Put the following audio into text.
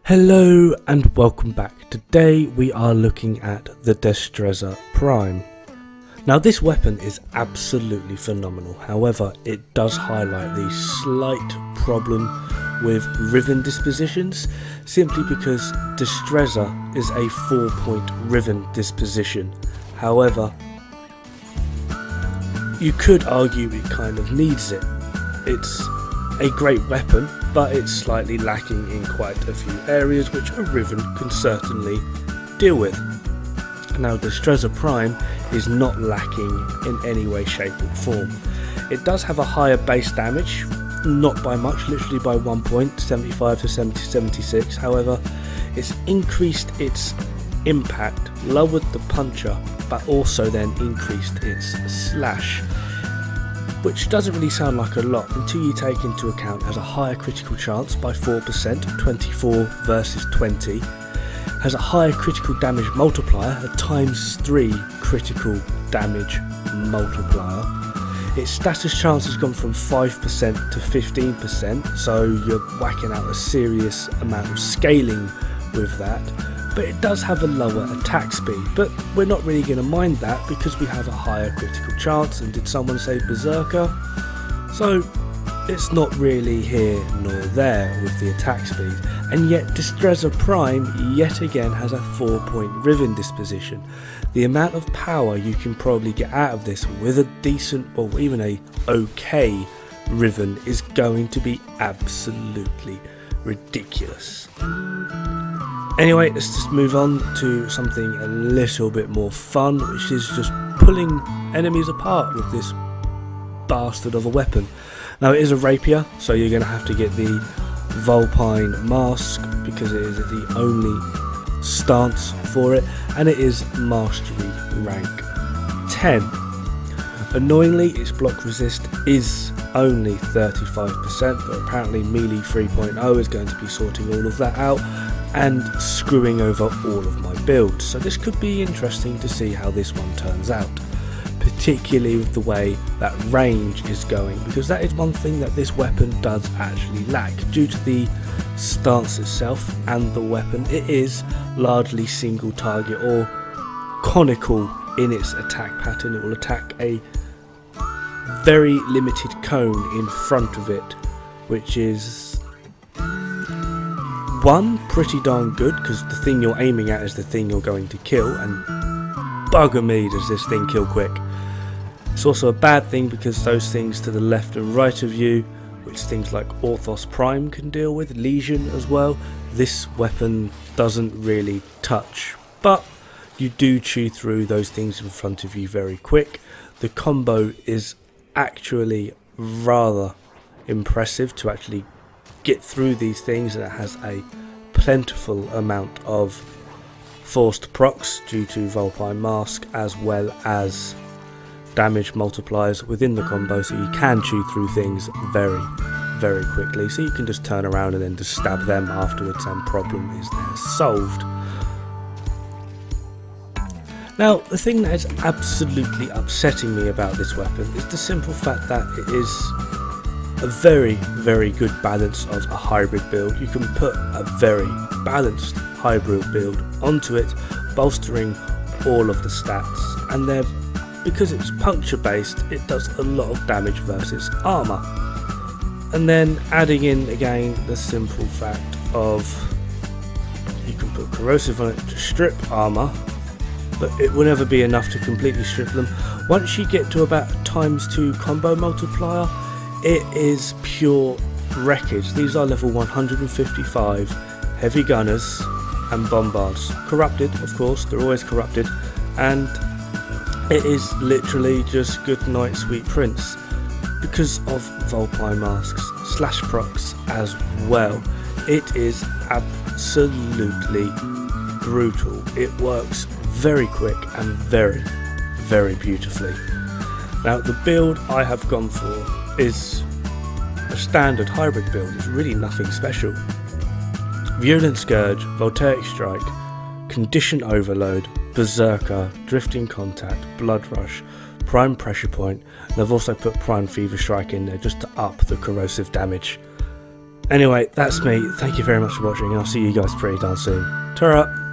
Hello and welcome back. Today we are looking at the Destreza Prime. Now this weapon is absolutely phenomenal, however it does highlight the slight problem with Riven dispositions, simply because Destreza is a 4-point Riven disposition. However, you could argue it kind of needs it. It's a great weapon, but it's slightly lacking in quite a few areas which a Riven can certainly deal with. Now Destreza Prime is not lacking in any way, shape or form. It does have a higher base damage, not by much, literally by 1 point, 75 to 76. However, it's increased its impact, lowered the puncher, but also then increased its slash, which doesn't really sound like a lot until you take into account it has a higher critical chance by 4%, 24 versus 20, has a higher critical damage multiplier, a ×3 critical damage multiplier. Its status chance has gone from 5% to 15%, so you're whacking out a serious amount of scaling with that. But it does have a lower attack speed, but we're not really going to mind that because we have a higher critical chance. And did someone say Berserker? So it's not really here nor there with the attack speed. And yet Destreza Prime yet again has a 4-point Riven disposition. The amount of power you can probably get out of this with a decent, or even a okay Riven is going to be absolutely ridiculous. Anyway, let's just move on to something a little bit more fun, which is just pulling enemies apart with this bastard of a weapon. Now it is a rapier, so you're going to have to get the Vulpine mask because it is the only stance for it, and it is mastery rank 10. Annoyingly, its block resist is only 35%, but apparently melee 3.0 is going to be sorting all of that out and screwing over all of my builds. So this could be interesting to see how this one turns out, particularly with the way that range is going, because that is one thing that this weapon does actually lack due to the stance itself and the weapon. It is largely single target or conical in its attack pattern. It will attack a very limited cone in front of it, which is one, pretty darn good, because the thing you're aiming at is the thing you're going to kill, and bugger me does this thing kill quick. It's also a bad thing because those things to the left and right of you, which things like Orthos Prime can deal with, Legion as well, this weapon doesn't really touch, but you do chew through those things in front of you very quick. The combo is actually rather impressive to actually get through these things, and it has a plentiful amount of forced procs due to Vulpine mask, as well as damage multipliers within the combo, so you can chew through things very quickly, so you can just turn around and then just stab them afterwards and problem is there solved. Now the thing that is absolutely upsetting me about this weapon is the simple fact that it is a very good balance of a hybrid build. You can put a very balanced hybrid build onto it, bolstering all of the stats, and then because it's puncture based, it does a lot of damage versus armor. And then adding in again the simple fact of you can put corrosive on it to strip armor, but it will never be enough to completely strip them. Once you get to about ×2 combo multiplier, it is pure wreckage. These are level 155 heavy gunners and bombards. Corrupted, of course, they're always corrupted, and it is literally just good night sweet prince because of Vulpine masks, slash procs as well. It is absolutely brutal. It works very quick and very beautifully. Now the build I have gone for is a standard hybrid build. It's really nothing special. Virulent Scourge, Voltaic Strike, Condition Overload, Berserker, Drifting Contact, Blood Rush, Prime Pressure Point, and I've also put Prime Fever Strike in there just to up the corrosive damage. Anyway, that's me. Thank you very much for watching, and I'll see you guys pretty darn soon. Ta-ra!